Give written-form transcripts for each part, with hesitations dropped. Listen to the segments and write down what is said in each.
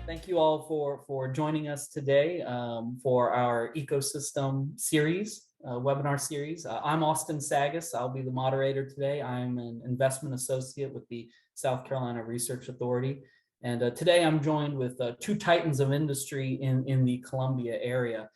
Thank you all for joining us today for our ecosystem series, webinar series. I'm Austin Sagas. I'll be the moderator today. I'm an investment associate with the South Carolina Research Authority. And today I'm joined with two titans of industry in the Colombia area,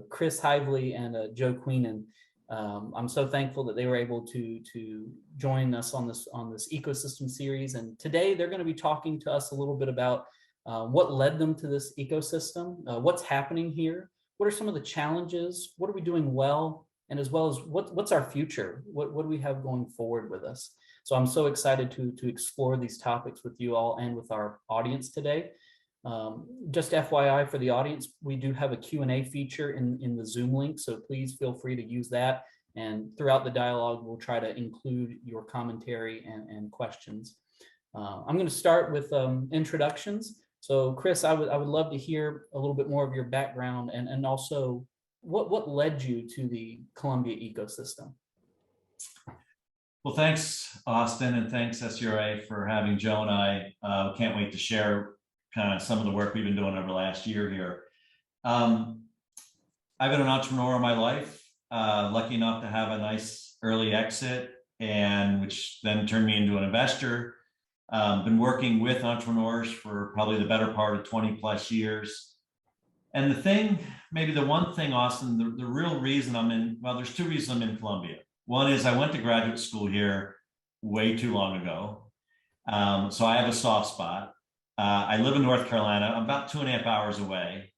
Chris Heivly and Joe Queenan. I'm so thankful that they were able to join us on this ecosystem series. And today they're going to be talking to us a little bit about what led them to this ecosystem, what's happening here, what are some of the challenges, what are we doing well, and as well as what's our future, what do we have going forward with us. So I'm so excited to explore these topics with you all and with our audience today. Just FYI for the audience, we do have a Q&A feature in the Zoom link, so please feel free to use that. And throughout the dialogue, we'll try to include your commentary and questions. I'm going to start with introductions. So Chris, I would love to hear a little bit more of your background and also what led you to the Colombia ecosystem. Well, thanks, Austin, and thanks, SCRA, for having Joe and I. Can't wait to share kind of some of the work we've been doing over the last year here. I've been an entrepreneur in my life, lucky enough to have a nice early exit, and which then turned me into an investor. Been working with entrepreneurs for probably the better part of 20 plus years. And the thing, maybe the one thing, Austin, the real reason I'm in, well, there's two reasons I'm in Colombia. One is I went to graduate school here way too long ago. So I have a soft spot. I live in North Carolina. I'm about 2.5 hours away.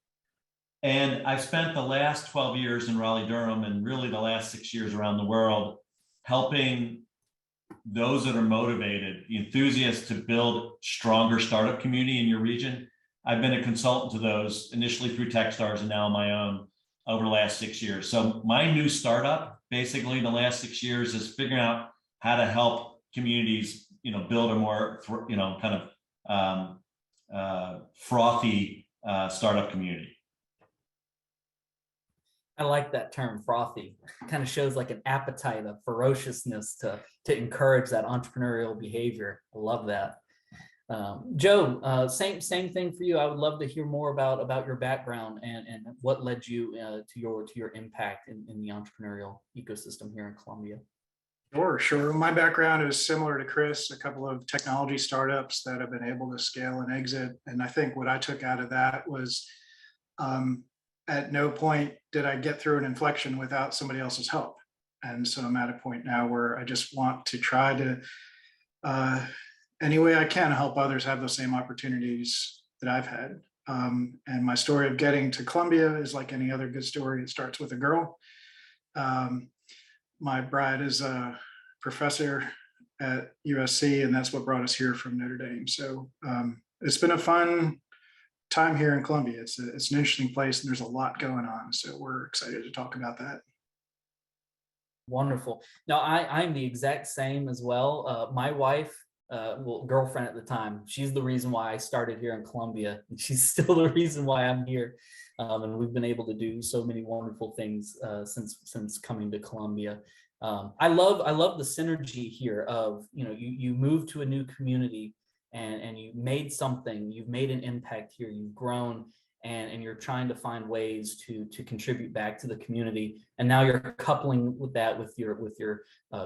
And I've spent the last 12 years in Raleigh-Durham and really the last 6 years around the world helping those that are motivated, the enthusiasts to build stronger startup community in your region. I've been a consultant to those initially through Techstars and now on my own over the last 6 years. So my new startup, basically the last 6 years, is figuring out how to help communities, build a more, kind of frothy startup community. I like that term, frothy. It kind of shows like an appetite, a ferociousness to encourage that entrepreneurial behavior. I love that. Joe, same thing for you. I would love to hear more about your background and what led you to your impact in the entrepreneurial ecosystem here in Colombia. Sure. My background is similar to Chris, a couple of technology startups that have been able to scale and exit. And I think what I took out of that was at no point did I get through an inflection without somebody else's help. And so I'm at a point now where I just want to try to, any way I can, help others have those same opportunities that I've had. And my story of getting to Colombia is like any other good story. It starts with a girl. My bride is a professor at USC, and that's what brought us here from Notre Dame. So it's been a fun time here in Colombia. It's an interesting place, and there's a lot going on. So we're excited to talk about that. Wonderful. Now, I'm the exact same as well. My wife, girlfriend at the time, she's the reason why I started here in Colombia. And she's still the reason why I'm here. And we've been able to do so many wonderful things since coming to Colombia. I love the synergy here of, you move to a new community and you made something, you've made an impact here, you've grown, and you're trying to find ways to contribute back to the community. And now you're coupling with that with your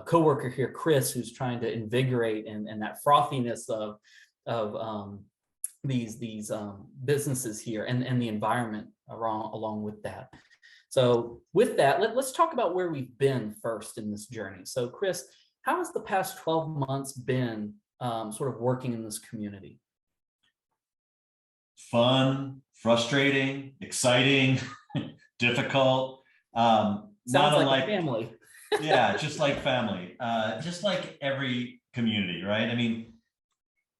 coworker here, Chris, who's trying to invigorate and that frothiness of these businesses here and the environment along with that. So with that, let's talk about where we've been first in this journey. So Chris, how has the past 12 months been sort of working in this community? Fun, frustrating, exciting, difficult. Sounds like a family. Yeah, just like family, just like every community, right? I mean,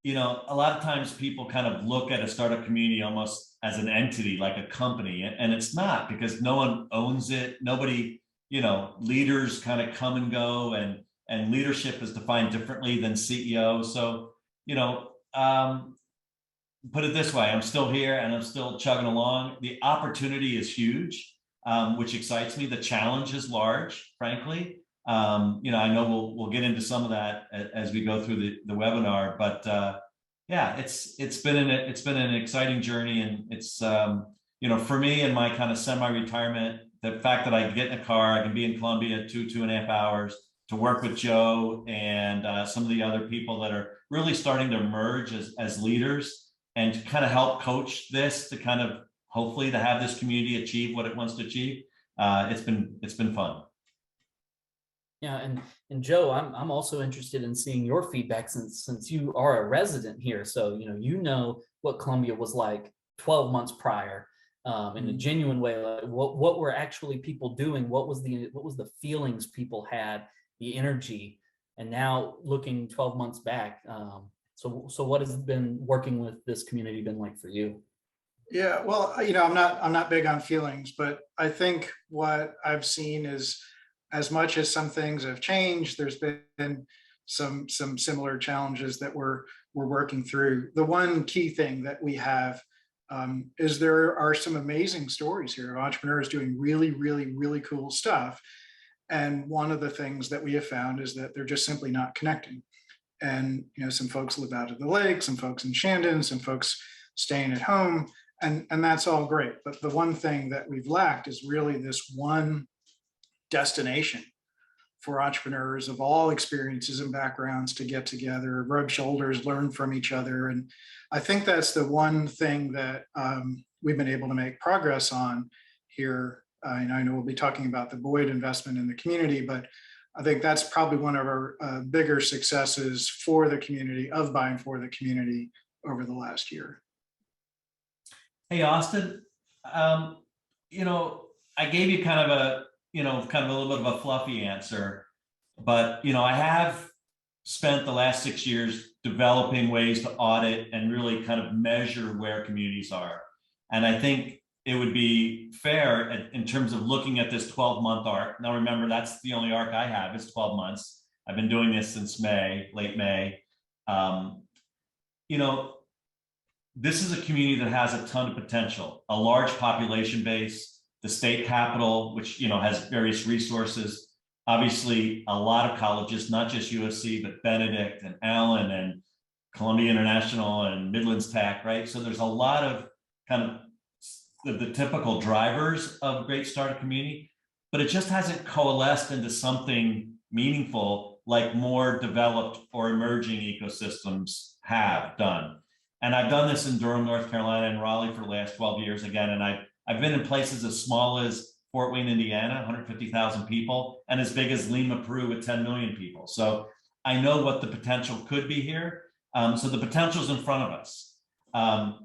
a lot of times people kind of look at a startup community almost as an entity, like a company, and it's not, because no one owns it. Nobody, leaders kind of come and go, and leadership is defined differently than CEO. So, put it this way, I'm still here and I'm still chugging along. The opportunity is huge, which excites me. The challenge is large, frankly. I know we'll get into some of that as we go through the webinar, but Yeah, it's been an exciting journey, and it's you know, for me in my kind of semi-retirement, the fact that I can get in a car, I can be in Colombia 2.5 hours to work with Joe and some of the other people that are really starting to emerge as leaders and to kind of help coach this to kind of hopefully to have this community achieve what it wants to achieve. It's been fun. Yeah, and Joe, I'm also interested in seeing your feedback since you are a resident here. So you know what Colombia was like 12 months prior, in a genuine way. Like what were actually people doing? What was the feelings people had, the energy, and now looking 12 months back. So what has been working with this community been like for you? Yeah, well, I'm not big on feelings, but I think what I've seen is, as much as some things have changed, there's been some similar challenges that we're working through. The one key thing that we have is there are some amazing stories here of entrepreneurs doing really, really, really cool stuff. And one of the things that we have found is that they're just simply not connecting. And some folks live out at the lake, some folks in Shandon, some folks staying at home, and that's all great. But the one thing that we've lacked is really this one destination for entrepreneurs of all experiences and backgrounds to get together, rub shoulders, learn from each other. And I think that's the one thing that we've been able to make progress on here. And I know we'll be talking about the Boyd investment in the community, but I think that's probably one of our bigger successes for the community, of buying for the community over the last year. Hey, Austin, I gave you kind of a little bit of a fluffy answer, but I have spent the last 6 years developing ways to audit and really kind of measure where communities are. And I think it would be fair in terms of looking at this 12-month arc. Now, remember, that's the only arc I have is 12 months. I've been doing this since late May. This is a community that has a ton of potential, a large population base, the state capital, which has various resources, obviously a lot of colleges, not just USC, but Benedict and Allen and Columbia International and Midlands Tech, right? So there's a lot of kind of the typical drivers of a great startup community, but it just hasn't coalesced into something meaningful like more developed or emerging ecosystems have done. And I've done this in Durham, North Carolina, and Raleigh for the last 12 years again. And I've been in places as small as Fort Wayne, Indiana, 150,000 people, and as big as Lima, Peru with 10 million people. So I know what the potential could be here. So the potential is in front of us.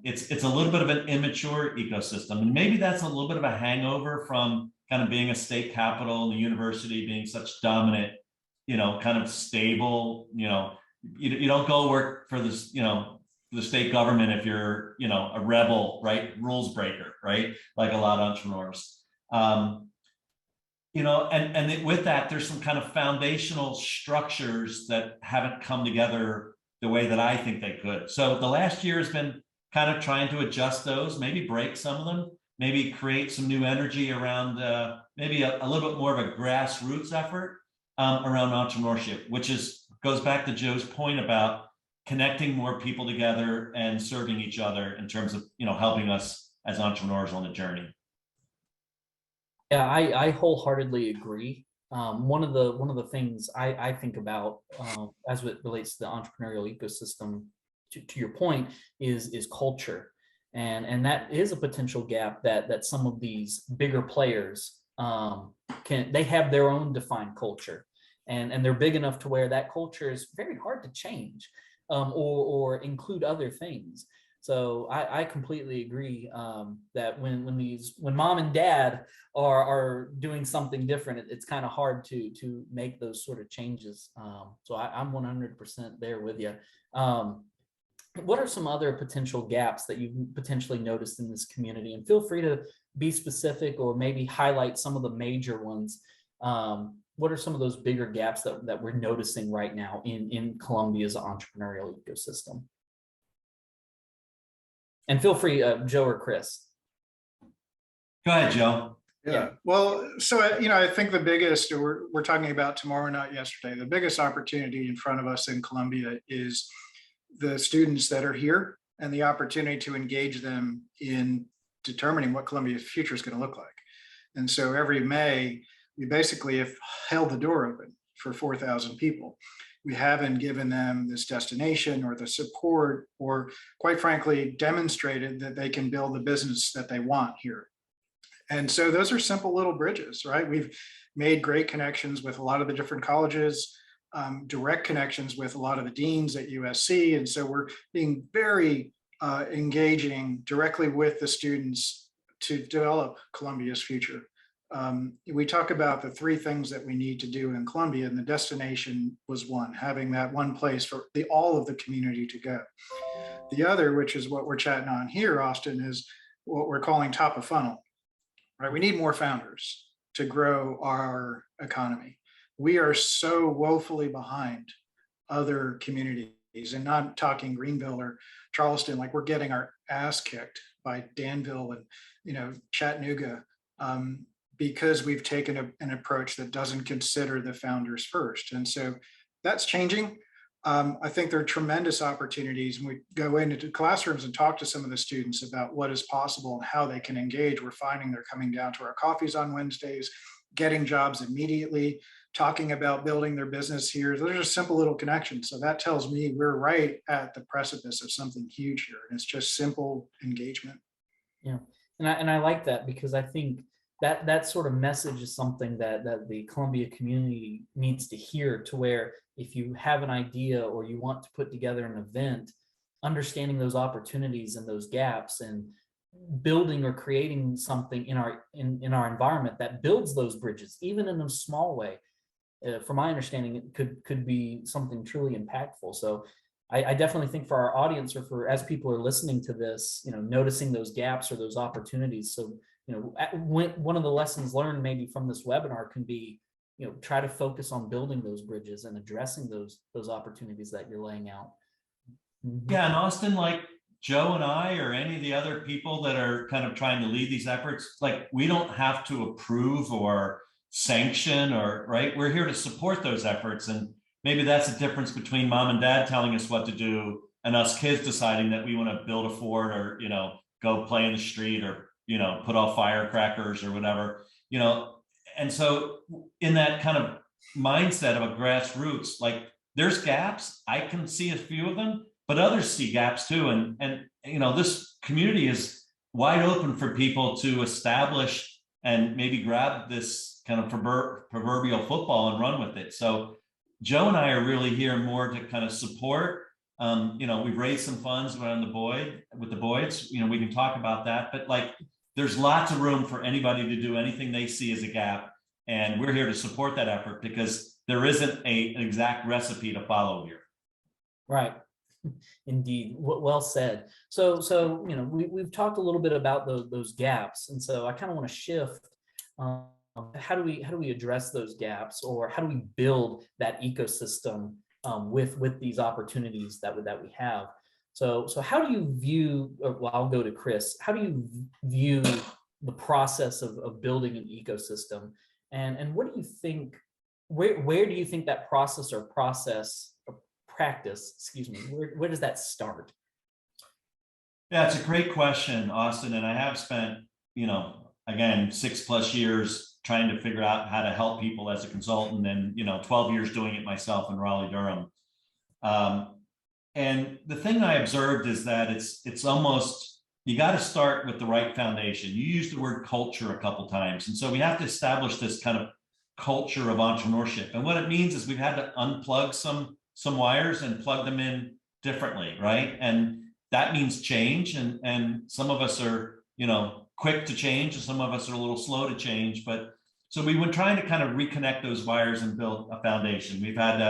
It's a little bit of an immature ecosystem. And maybe that's a little bit of a hangover from kind of being a state capital and the university being such dominant, kind of stable, you don't go work for this, the state government if you're a rebel, right, rules breaker, right, like a lot of entrepreneurs. With that, there's some kind of foundational structures that haven't come together the way that I think they could. So the last year has been kind of trying to adjust those, maybe break some of them, maybe create some new energy around maybe a little bit more of a grassroots effort around entrepreneurship, which goes back to Joe's point about connecting more people together and serving each other in terms of helping us as entrepreneurs on the journey. Yeah, I wholeheartedly agree. One of the things I think about as it relates to the entrepreneurial ecosystem, to your point, is culture, and that is a potential gap that some of these bigger players they have their own defined culture, and they're big enough to where that culture is very hard to change. Or include other things. So I completely agree that when mom and dad are doing something different, it's kind of hard to make those sort of changes. So I'm 100% there with you. What are some other potential gaps that you've potentially noticed in this community? And feel free to be specific or maybe highlight some of the major ones. What are some of those bigger gaps that we're noticing right now in Colombia's entrepreneurial ecosystem? And feel free, Joe or Chris. Go ahead, Joe. Yeah. Well, so, I think the biggest, we're talking about tomorrow, not yesterday, the biggest opportunity in front of us in Colombia is the students that are here and the opportunity to engage them in determining what Colombia's future is going to look like. And so every May, we basically have held the door open for 4,000 people. We haven't given them this destination or the support, or quite frankly, demonstrated that they can build the business that they want here. And so those are simple little bridges, right? We've made great connections with a lot of the different colleges, direct connections with a lot of the deans at USC. And so we're being very engaging directly with the students to develop Colombia's future. We talk about the three things that we need to do in Colombia, and the destination was one, having that one place for all of the community to go. The other, which is what we're chatting on here, Austin, is what we're calling top of funnel, right? We need more founders to grow our economy. We are so woefully behind other communities, and not talking Greenville or Charleston, like we're getting our ass kicked by Danville and Chattanooga, because we've taken an approach that doesn't consider the founders first. And so that's changing. I think there are tremendous opportunities when we go into classrooms and talk to some of the students about what is possible and how they can engage. We're finding they're coming down to our coffees on Wednesdays, getting jobs immediately, talking about building their business here. Those are just simple little connections. So that tells me we're right at the precipice of something huge here. And it's just simple engagement. Yeah, and I like that, because I think that sort of message is something that the Colombia community needs to hear, to where if you have an idea or you want to put together an event, understanding those opportunities and those gaps, and building or creating something in our environment that builds those bridges, even in a small way. From my understanding, it could be something truly impactful. So I definitely think for our audience, or for as people are listening to this, noticing those gaps or those opportunities. So, one of the lessons learned maybe from this webinar can be, try to focus on building those bridges and addressing those opportunities that you're laying out. Yeah, and Austin, like Joe and I, or any of the other people that are kind of trying to lead these efforts, like, we don't have to approve or sanction, or right. We're here to support those efforts. And maybe that's the difference between mom and dad telling us what to do and us kids deciding that we want to build a fort, or, go play in the street, or, put off firecrackers or whatever, And so in that kind of mindset of a grassroots, like, there's gaps. I can see a few of them, but others see gaps too. And this community is wide open for people to establish and maybe grab this kind of proverbial football and run with it. So Joe and I are really here more to kind of support. We've raised some funds around with the Boyds. We can talk about that, but like, there's lots of room for anybody to do anything they see as a gap. And we're here to support that effort, because there isn't an exact recipe to follow here. Right. Indeed. Well said. So we've talked a little bit about those gaps. And so I kind of want to shift. How do we address those gaps, or how do we build that ecosystem with these opportunities that we have? So how do you view, well, I'll go to Chris. How do you view the process of building an ecosystem, and what do you think? Where do you think that process or practice, excuse me, where does that start? Yeah, it's a great question, Austin. And I have spent, again, 6+ years trying to figure out how to help people as a consultant, and 12 years doing it myself in Raleigh, Durham. And the thing I observed is that it's almost, you got to start with the right foundation. You used the word culture a couple times, and so we have to establish this kind of culture of entrepreneurship. And what it means is we've had to unplug some wires and plug them in differently, right? And that means change, and some of us are quick to change, and some of us are a little slow to change. But so we've been trying to kind of reconnect those wires and build a foundation. We've had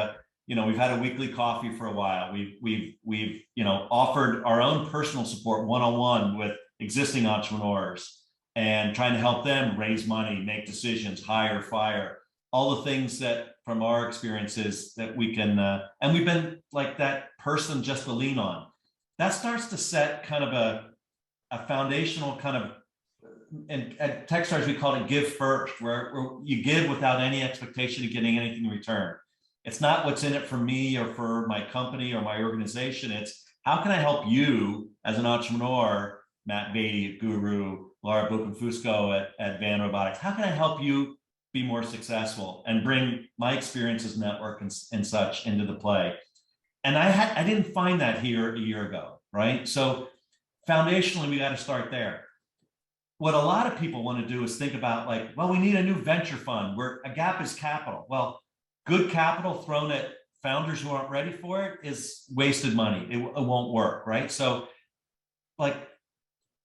a weekly coffee for a while. We've offered our own personal support one-on-one with existing entrepreneurs, and trying to help them raise money, make decisions, hire, fire, all the things that from our experiences that we can, and we've been like that person just to lean on. That starts to set kind of a foundational kind of, and at Techstars we call it give first, where you give without any expectation of getting anything in return. It's not what's in it for me or for my company or my organization. It's how can I help you as an entrepreneur, Matt Beatty at Guru, Laura Buchan-Fusco at Van Robotics. How can I help you be more successful and bring my experiences, network, and such into the play? And I didn't find that here a year ago, right? So foundationally, we got to start there. What a lot of people want to do is think about like, well, we need a new venture fund where a gap is capital. Well, good capital thrown at founders who aren't ready for it is wasted money. It won't work, right? So like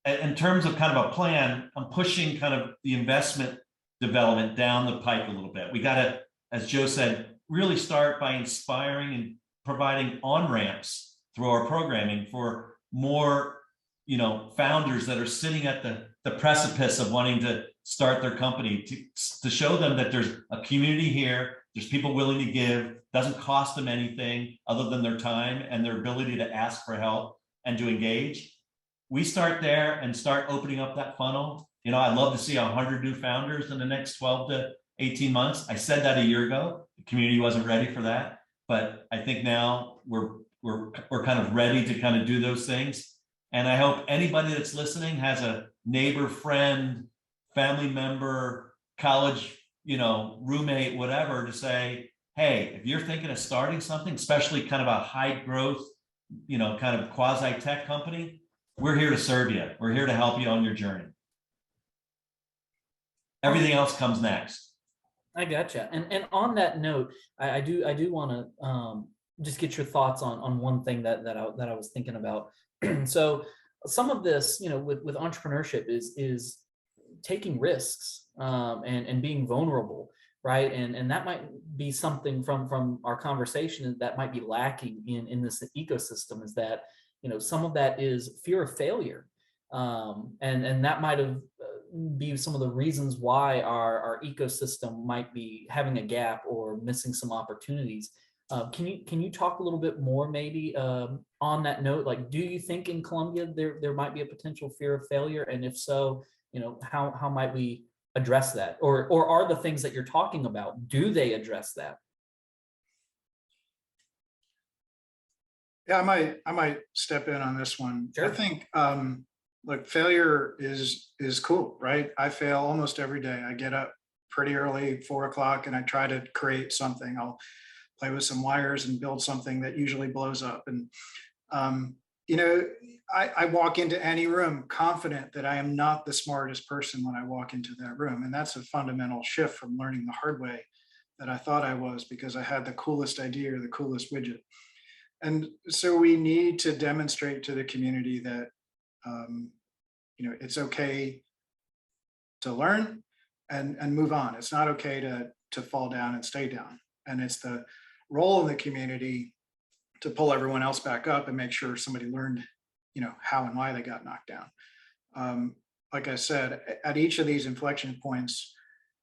in terms of kind of a plan, I'm pushing kind of the investment development down the pike a little bit. We got to, as Joe said, really start by inspiring and providing on-ramps through our programming for more, founders that are sitting at the precipice of wanting to start their company, to show them that there's a community here, there's people willing to give, doesn't cost them anything other than their time and their ability to ask for help and to engage. We start there and start opening up that funnel. I'd love to see 100 new founders in the next 12 to 18 months. I said that a year ago. The community wasn't ready for that, but I think now we're kind of ready to kind of do those things. And I hope anybody that's listening has a neighbor, friend, family member, college, roommate, whatever, to say, hey, if you're thinking of starting something, especially kind of a high growth, kind of quasi tech company, we're here to serve you. We're here to help you on your journey. Everything else comes next. I gotcha. And on that note, I do want to just get your thoughts on one thing that I was thinking about. So some of this, with entrepreneurship is taking risks and being vulnerable, right? And that might be something from our conversation that might be lacking in this ecosystem, is that some of that is fear of failure, and that might have be some of the reasons why our ecosystem might be having a gap or missing some opportunities. Can you talk a little bit more maybe on that note? Like, do you think in Colombia there might be a potential fear of failure, and if so, how might we address that, or are the things that you're talking about, do they address that? Yeah, I might step in on this one. Sure. I think look, failure is cool, right? I fail almost every day. I get up pretty early, 4 o'clock, and I try to create something. I'll play with some wires and build something that usually blows up. And I walk into any room confident that I am not the smartest person when I walk into that room. And that's a fundamental shift from learning the hard way that I thought I was because I had the coolest idea or the coolest widget. And so we need to demonstrate to the community that it's okay to learn and move on. It's not okay to fall down and stay down. And it's the role of the community to pull everyone else back up and make sure somebody learned, how and why they got knocked down. Like I said, at each of these inflection points,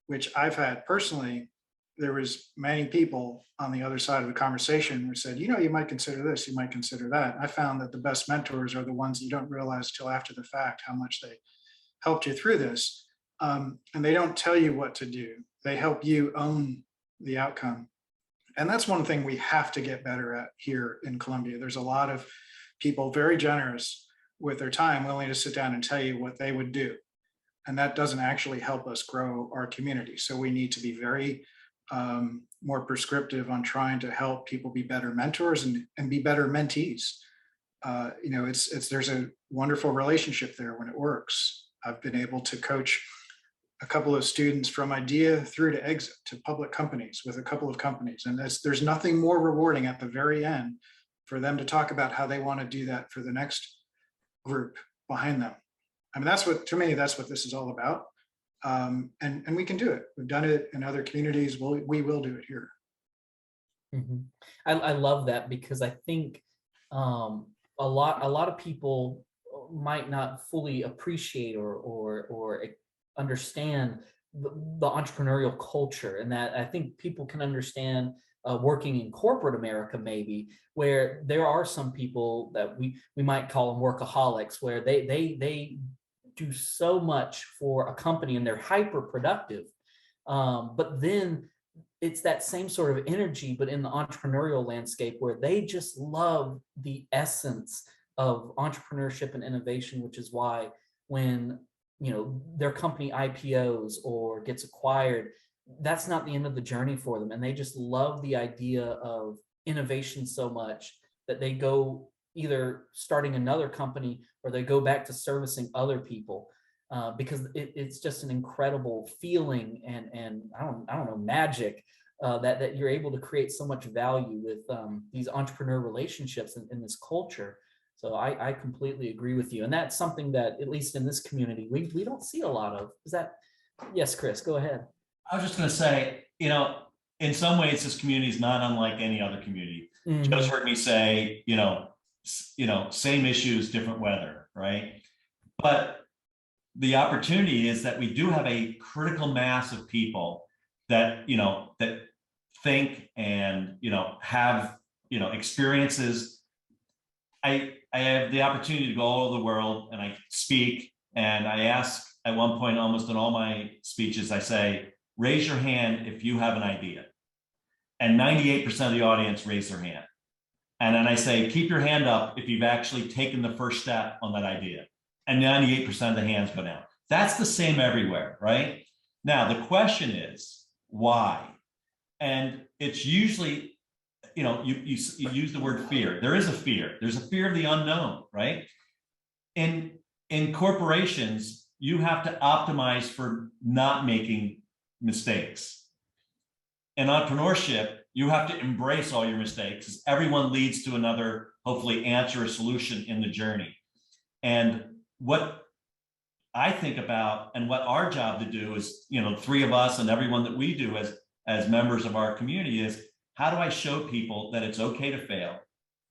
which I've had personally, there was many people on the other side of the conversation who said, you might consider this, you might consider that. I found that the best mentors are the ones you don't realize till after the fact how much they helped you through this. And they don't tell you what to do. They help you own the outcome. And that's one thing we have to get better at here in Colombia. There's a lot of people very generous with their time, willing to sit down and tell you what they would do. And that doesn't actually help us grow our community. So we need to be very more prescriptive on trying to help people be better mentors and be better mentees. There's a wonderful relationship there when it works. I've been able to coach a couple of students from idea through to exit to public companies with a couple of companies. And there's nothing more rewarding at the very end for them to talk about how they want to do that for the next group behind them. I mean, to me, that's what this is all about. And we can do it. We've done it in other communities. We will do it here. Mm-hmm. I love that, because I think a lot of people might not fully appreciate or understand the entrepreneurial culture, and that I think people can understand working in corporate America, maybe, where there are some people that we might call them workaholics, where they do so much for a company and they're hyper productive, but then it's that same sort of energy, but in the entrepreneurial landscape where they just love the essence of entrepreneurship and innovation, which is why when their company IPOs or gets acquired, that's not the end of the journey for them. And they just love the idea of innovation so much that they go either starting another company or they go back to servicing other people. Because it's just an incredible feeling and I don't know, magic that you're able to create so much value with these entrepreneur relationships in this culture. So I completely agree with you, and that's something that at least in this community we don't see a lot of. Is that? Yes, Chris, go ahead. I was just going to say, in some ways, this community is not unlike any other community. Mm-hmm. Joe's heard me say, same issues, different weather, right? But the opportunity is that we do have a critical mass of people that that think and have experiences. I have the opportunity to go all over the world and I speak, and I ask at one point almost in all my speeches, I say, raise your hand if you have an idea. And 98% of the audience raise their hand. And then I say, keep your hand up if you've actually taken the first step on that idea. And 98% of the hands go down. That's the same everywhere, right? Now, the question is, why? And it's usually, you use the word fear. There is a fear. There's a fear of the unknown, right? In corporations, you have to optimize for not making mistakes. In entrepreneurship, you have to embrace all your mistakes. Everyone leads to another, hopefully, answer or solution in the journey. And what I think about and what our job to do is, three of us and everyone that we do as members of our community is, how do I show people that it's okay to fail,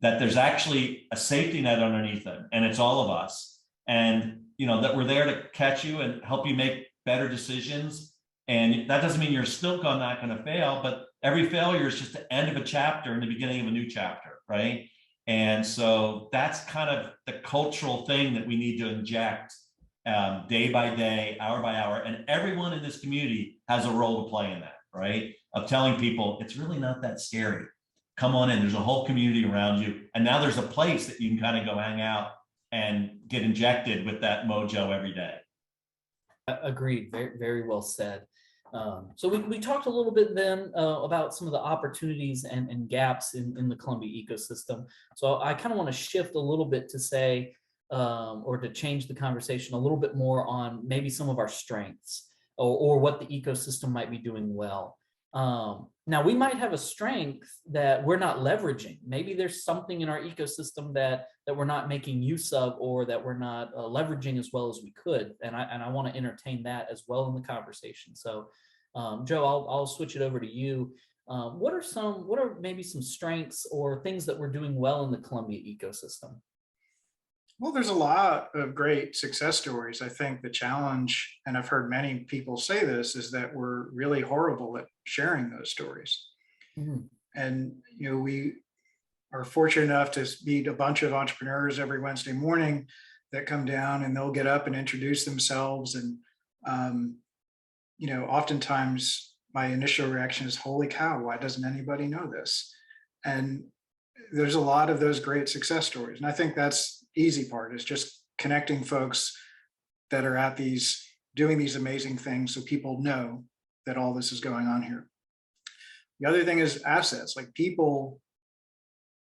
that there's actually a safety net underneath them, and it's all of us, and that we're there to catch you and help you make better decisions. And that doesn't mean you're still not going to fail, but every failure is just the end of a chapter and the beginning of a new chapter, right? And so that's kind of the cultural thing that we need to inject day by day, hour by hour. And everyone in this community has a role to play in that, right? Of telling people it's really not that scary. Come on in, there's a whole community around you. And now there's a place that you can kind of go hang out and get injected with that mojo every day. Agreed, very, very well said. So we talked a little bit then about some of the opportunities and gaps in the Colombia ecosystem. So I kind of want to shift a little bit to say, or to change the conversation a little bit more on maybe some of our strengths or what the ecosystem might be doing well. Now, we might have a strength that we're not leveraging. Maybe there's something in our ecosystem that we're not making use of, or that we're not leveraging as well as we could. And I want to entertain that as well in the conversation. So, Joe, I'll switch it over to you. What are maybe some strengths or things that we're doing well in the Colombia ecosystem? Well, there's a lot of great success stories. I think the challenge, and I've heard many people say this, is that we're really horrible at sharing those stories. Mm-hmm. And, we are fortunate enough to meet a bunch of entrepreneurs every Wednesday morning that come down and they'll get up and introduce themselves. And, oftentimes my initial reaction is, holy cow, why doesn't anybody know this? And there's a lot of those great success stories. And I think that's easy part, is just connecting folks that are at doing these amazing things so people know that all this is going on here. The other thing is assets. Like, people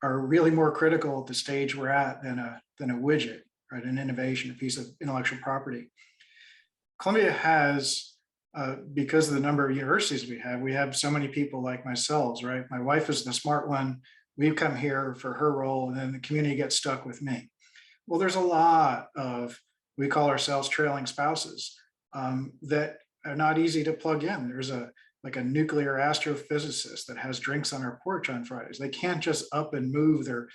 are really more critical at the stage we're at than a widget, right? An innovation, a piece of intellectual property. Colombia has, because of the number of universities we have so many people like myself, right? My wife is the smart one. We've come here for her role, and then the community gets stuck with me. Well, there's a lot of, we call ourselves trailing spouses, that are not easy to plug in. There's a nuclear astrophysicist that has drinks on her porch on Fridays. They can't just up and move their,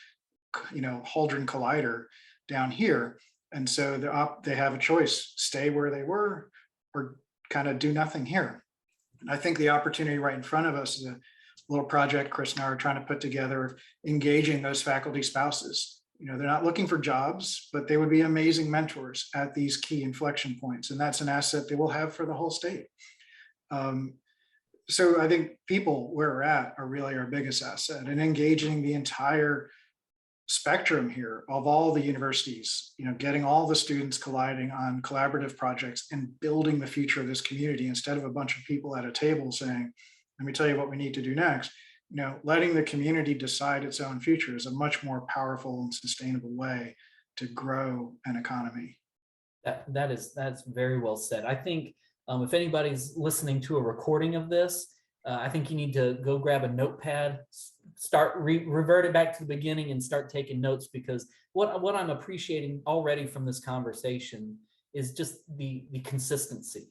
Hadron Collider down here. And so they have a choice: stay where they were or kind of do nothing here. And I think the opportunity right in front of us is a little project Chris and I are trying to put together, engaging those faculty spouses. They're not looking for jobs, but they would be amazing mentors at these key inflection points. And that's an asset they will have for the whole state. So I think people where we're at are really our biggest asset, and engaging the entire spectrum here of all the universities, getting all the students colliding on collaborative projects and building the future of this community instead of a bunch of people at a table saying, let me tell you what we need to do next. Letting the community decide its own future is a much more powerful and sustainable way to grow an economy. That's very well said. I think if anybody's listening to a recording of this, I think you need to go grab a notepad, revert it back to the beginning and start taking notes, because what I'm appreciating already from this conversation is just the consistency.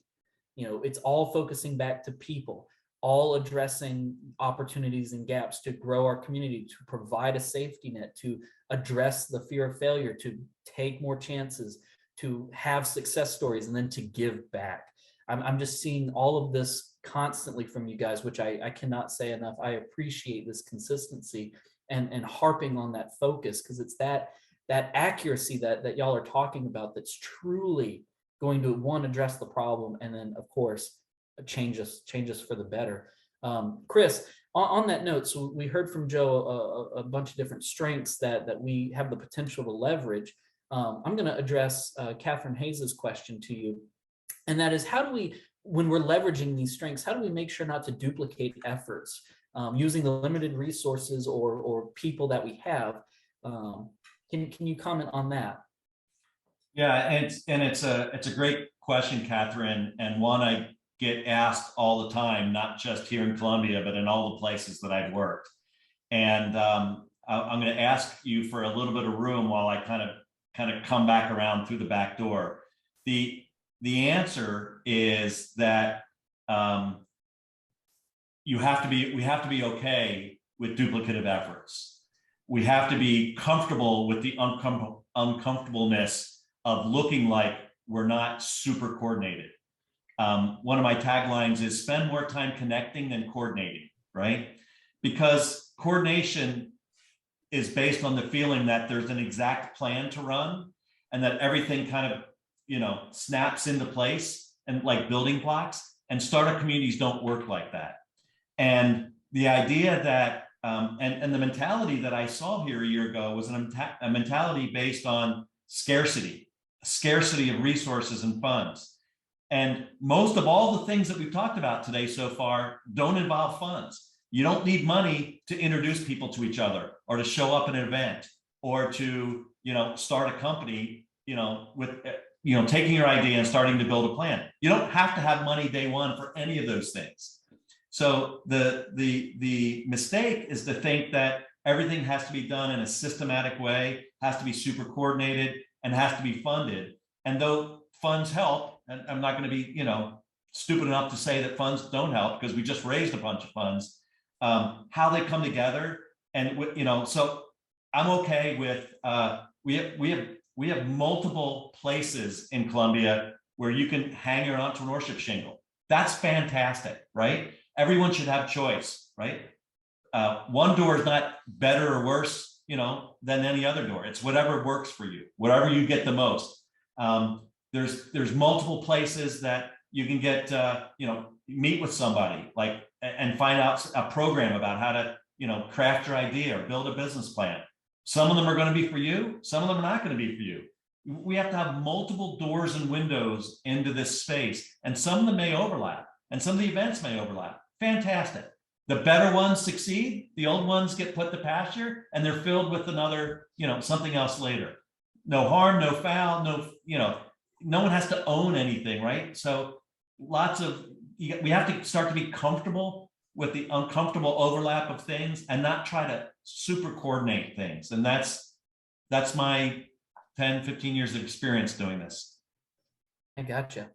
It's all focusing back to people, all addressing opportunities and gaps to grow our community, to provide a safety net, to address the fear of failure, to take more chances, to have success stories, and then to give back. I'm just seeing all of this constantly from you guys, which I cannot say enough. I appreciate this consistency and harping on that focus, because it's that accuracy that y'all are talking about that's truly going to, one, address the problem, and then of course change us for the better. Chris, on that note, so we heard from Joe a bunch of different strengths that we have the potential to leverage. I'm going to address Catherine Hayes's question to you, and that is, how do we, when we're leveraging these strengths, how do we make sure not to duplicate efforts using the limited resources or people that we have? Can you comment on that? Yeah, and it's a great question, Catherine, and one I get asked all the time, not just here in Colombia, but in all the places that I've worked. And I'm going to ask you for a little bit of room while I kind of come back around through the back door. The answer is that we have to be okay with duplicative efforts. We have to be comfortable with the uncomfortableness of looking like we're not super coordinated. One of my taglines is spend more time connecting than coordinating, right? Because coordination is based on the feeling that there's an exact plan to run and that everything kind of, snaps into place and like building blocks, and startup communities don't work like that. And the idea that, and the mentality that I saw here a year ago was a mentality based on scarcity of resources and funds. And most of all the things that we've talked about today so far don't involve funds. You don't need money to introduce people to each other, or to show up at an event, or to, start a company, with, taking your idea and starting to build a plan. You don't have to have money day one for any of those things. So the mistake is to think that everything has to be done in a systematic way, has to be super coordinated, and has to be funded. And though funds help, and I'm not going to be, stupid enough to say that funds don't help, because we just raised a bunch of funds, how they come together. And, so I'm okay with, we have multiple places in Colombia where you can hang your entrepreneurship shingle. That's fantastic, right? Everyone should have choice, right? One door is not better or worse, than any other door. It's whatever works for you, whatever you get the most. There's multiple places that you can get, meet with somebody, and find out a program about how to, craft your idea or build a business plan. Some of them are going to be for you. Some of them are not going to be for you. We have to have multiple doors and windows into this space, and some of them may overlap, and some of the events may overlap. Fantastic. The better ones succeed. The old ones get put to pasture, and they're filled with another, something else later. No harm, no foul, no one has to own anything, right? So we have to start to be comfortable with the uncomfortable overlap of things and not try to super coordinate things. And that's my 10, 15 years of experience doing this. I gotcha.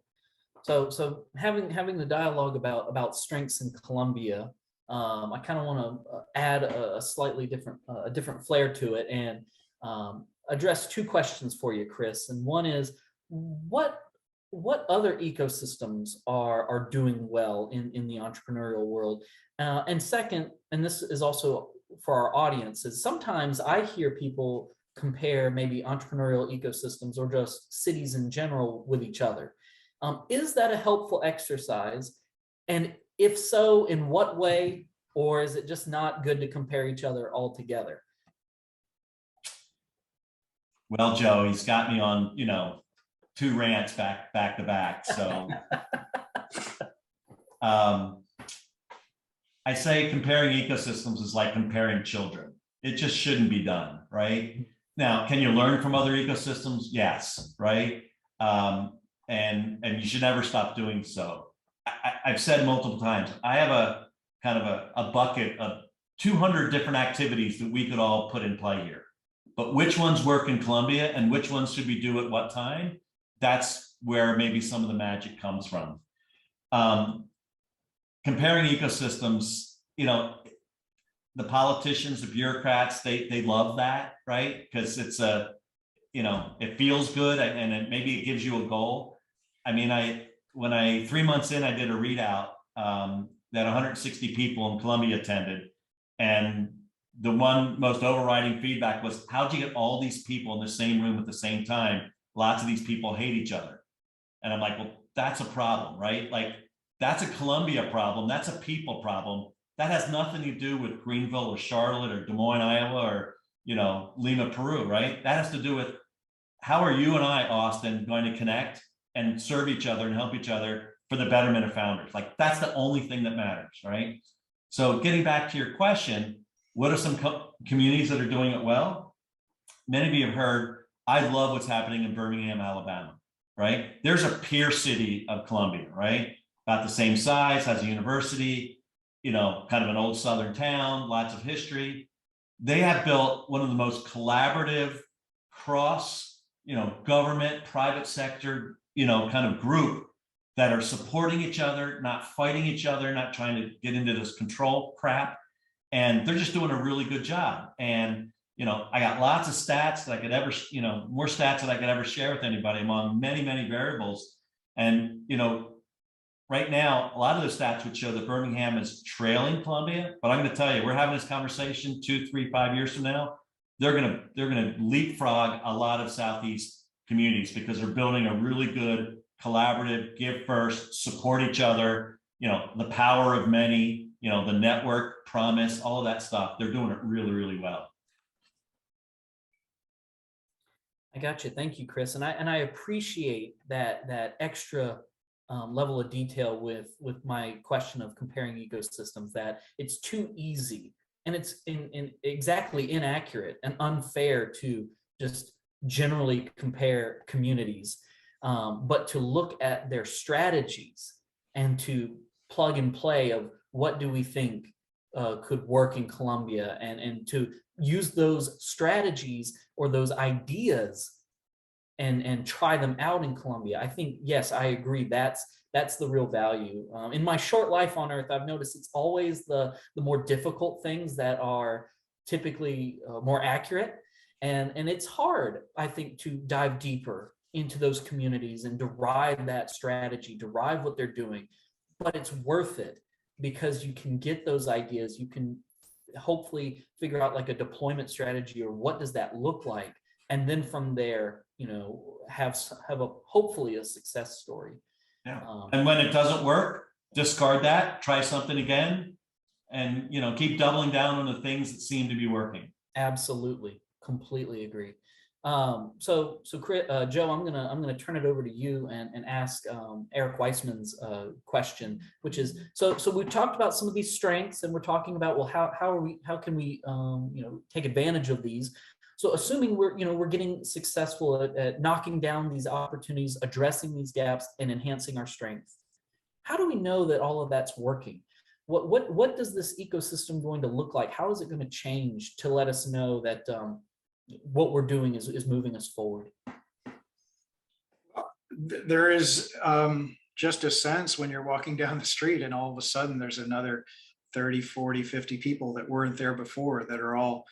So having the dialogue about strengths in Colombia, I kind of want to add a slightly different flair to it, and address two questions for you, Chris. And one is, what other ecosystems are doing well in the entrepreneurial world? And second, and this is also for our audience, is sometimes I hear people compare maybe entrepreneurial ecosystems or just cities in general with each other. Is that a helpful exercise? And If so, in what way? Or is it just not good to compare each other altogether? Well, Joe, he's got me on, 2 rants back to back. So I say comparing ecosystems is like comparing children. It just shouldn't be done, right? Now, can you learn from other ecosystems? Yes, right? And you should never stop doing so. I've said multiple times, I have a kind of a bucket of 200 different activities that we could all put in play here. But which ones work in Colombia and which ones should we do at what time? That's where maybe some of the magic comes from. Comparing ecosystems, the politicians, the bureaucrats, they love that, right? Because it's it feels good and maybe it gives you a goal. I mean, when 3 months in, I did a readout that 160 people in Colombia attended. And the one most overriding feedback was, how'd you get all these people in the same room at the same time? Lots of these people hate each other. And I'm like, well, that's a problem, right? Like, that's a Colombia problem. That's a people problem. That has nothing to do with Greenville or Charlotte or Des Moines, Iowa, or, Lima, Peru, right? That has to do with how are you and I, Austin, going to connect and serve each other and help each other for the betterment of founders. Like, that's the only thing that matters, right? So getting back to your question, what are some communities that are doing it well? Many of you have heard, I love what's happening in Birmingham, Alabama, right? There's a peer city of Columbia, right? About the same size, has a university, kind of an old Southern town, lots of history. They have built one of the most collaborative cross, government, private sector, kind of group that are supporting each other, not fighting each other, not trying to get into this control crap. And they're just doing a really good job. And, I got lots of stats that I could ever, more stats that I could ever share with anybody among many, many variables. And, right now, a lot of the stats would show that Birmingham is trailing Columbia, but I'm going to tell you, we're having this conversation 2, 3, 5 years from now. They're going to leapfrog a lot of Southeast communities because they're building a really good collaborative, give first, support each other, the power of many, the network promise, all of that stuff. They're doing it really, really well. I got you. Thank you, Chris. And I appreciate that extra level of detail with my question of comparing ecosystems, that it's too easy and it's exactly inaccurate and unfair to just generally compare communities, but to look at their strategies and to plug and play of what do we think could work in Colombia, and to use those strategies or those ideas and try them out in Colombia. I think, yes, I agree. That's the real value. In my short life on Earth, I've noticed it's always the more difficult things that are typically more accurate. And it's hard, I think, to dive deeper into those communities and derive that strategy, derive what they're doing. But it's worth it because you can get those ideas. You can hopefully figure out like a deployment strategy, or what does that look like? And then from there, have hopefully a success story. Yeah. And when it doesn't work, discard that, try something again, and keep doubling down on the things that seem to be working. Absolutely, completely agree. So Chris, Joe, I'm gonna turn it over to you and ask Eric Weissman's question, which is, so we've talked about some of these strengths, and we're talking about, well, how can we take advantage of these. So assuming we're getting successful at knocking down these opportunities, addressing these gaps, and enhancing our strengths, how do we know that all of that's working? What does this ecosystem going to look like? How is it going to change to let us know that what we're doing is moving us forward? There is just a sense when you're walking down the street and all of a sudden there's another 30, 40, 50 people that weren't there before that are all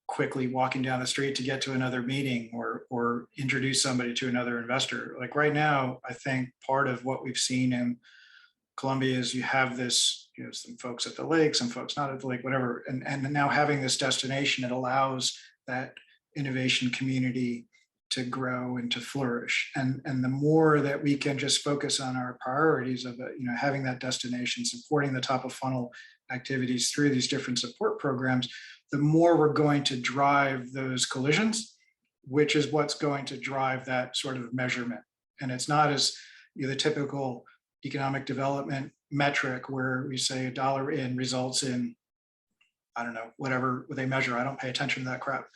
quickly walking down the street to get to another meeting or introduce somebody to another investor. Like right now, I think part of what we've seen in Colombia is you have this, some folks at the lake, some folks not at the lake, whatever. And now having this destination, it allows that innovation community to grow and to flourish. And the more that we can just focus on our priorities of it, having that destination, supporting the top of funnel activities through these different support programs, the more we're going to drive those collisions, which is what's going to drive that sort of measurement. And it's not as the typical economic development metric where we say $1 in results in, I don't know, whatever they measure. I don't pay attention to that crap.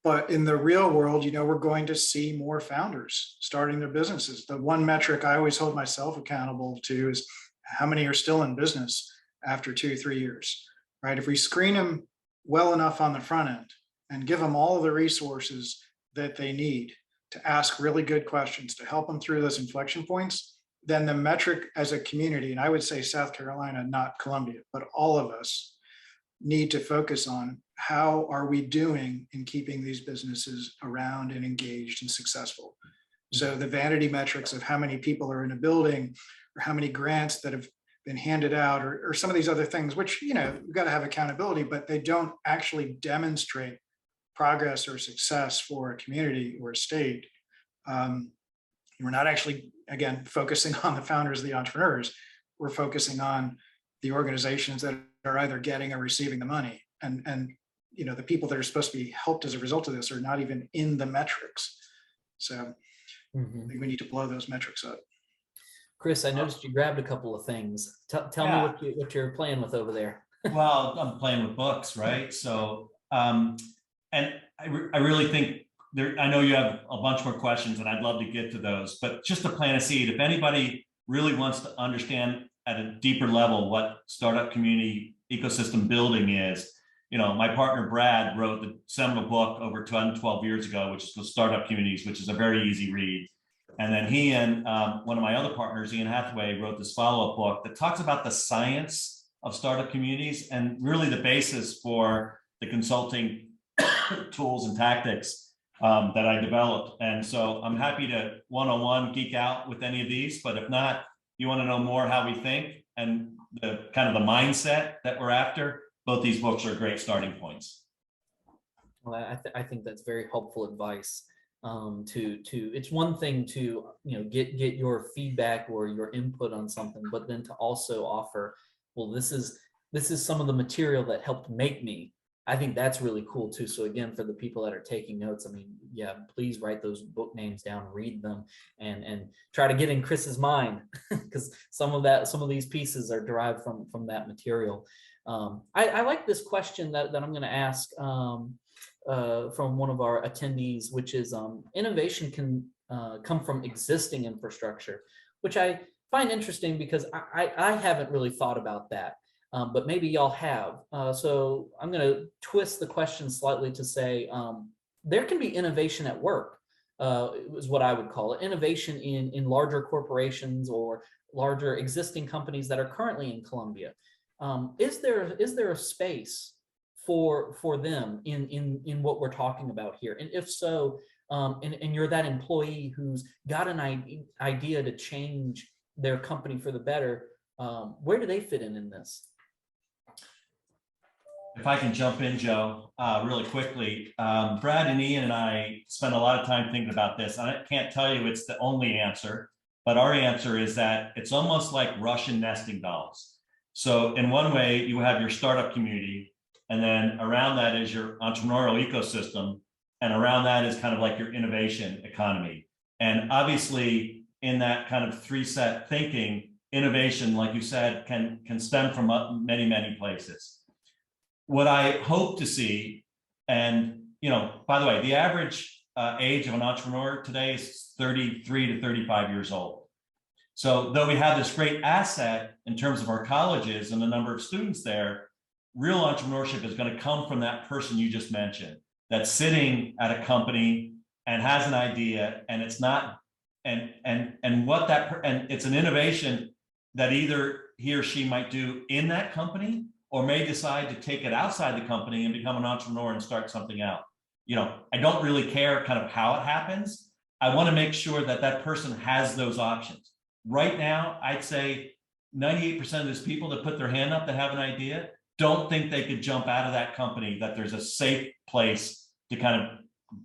But in the real world, we're going to see more founders starting their businesses. The one metric I always hold myself accountable to is how many are still in business after 2-3 years, right? If we screen them well enough on the front end and give them all of the resources that they need to ask really good questions to help them through those inflection points, then the metric as a community, and I would say South Carolina, not Colombia, but all of us need to focus on how are we doing in keeping these businesses around and engaged and successful. So the vanity metrics of how many people are in a building or how many grants that have been handed out or some of these other things, which, we've got to have accountability, but they don't actually demonstrate progress or success for a community or a state. We're not actually, again, focusing on the founders, the entrepreneurs. We're focusing on the organizations that are either getting or receiving the money. And the people that are supposed to be helped as a result of this are not even in the metrics. So I think we need to blow those metrics up. Chris, I noticed you grabbed a couple of things. Tell me what you're playing with over there. Well, I'm playing with books, right? So, and I really think I know you have a bunch more questions and I'd love to get to those, but just to plant a seed, if anybody really wants to understand at a deeper level what startup community ecosystem building is, my partner Brad wrote the seminal book over 12 years ago, which is called Startup Communities, which is a very easy read. And then he and one of my other partners, Ian Hathaway, wrote this follow-up book that talks about the science of startup communities and really the basis for the consulting tools and tactics that I developed. And so I'm happy to one-on-one geek out with any of these, but if not, you want to know more how we think and the kind of the mindset that we're after, both these books are great starting points. Well, I think that's very helpful advice. It's one thing to get your feedback or your input on something, but then to also offer, well, this is some of the material that helped make me. I think that's really cool too. So again, for the people that are taking notes, please write those book names down, read them, and try to get in Chris's mind because some of these pieces are derived from that material. I like this question that I'm going to ask from one of our attendees, which is innovation can come from existing infrastructure, which I find interesting because I haven't really thought about that. But maybe y'all have. So I'm going to twist the question slightly to say there can be innovation at work, is what I would call it. Innovation in larger corporations or larger existing companies that are currently in Colombia. Is there a space for them in what we're talking about here? And if so, and you're that employee who's got an idea to change their company for the better, where do they fit in this? If I can jump in, Joe, really quickly, Brad and Ian and I spent a lot of time thinking about this. And I can't tell you it's the only answer, but our answer is that it's almost like Russian nesting dolls. So in one way, you have your startup community, and then around that is your entrepreneurial ecosystem, and around that is kind of like your innovation economy. And obviously, in that kind of three-set thinking, innovation, like you said, can stem from many, many places. What I hope to see, and by the way, the average age of an entrepreneur today is 33 to 35 years old. So though we have this great asset in terms of our colleges and the number of students there, real entrepreneurship is going to come from that person you just mentioned, that's sitting at a company and has an idea, and it's not, and it's an innovation that either he or she might do in that company, or may decide to take it outside the company and become an entrepreneur and start something out. I don't really care kind of how it happens. I want to make sure that that person has those options. Right now, I'd say 98% of those people that put their hand up that have an idea don't think they could jump out of that company, that there's a safe place to kind of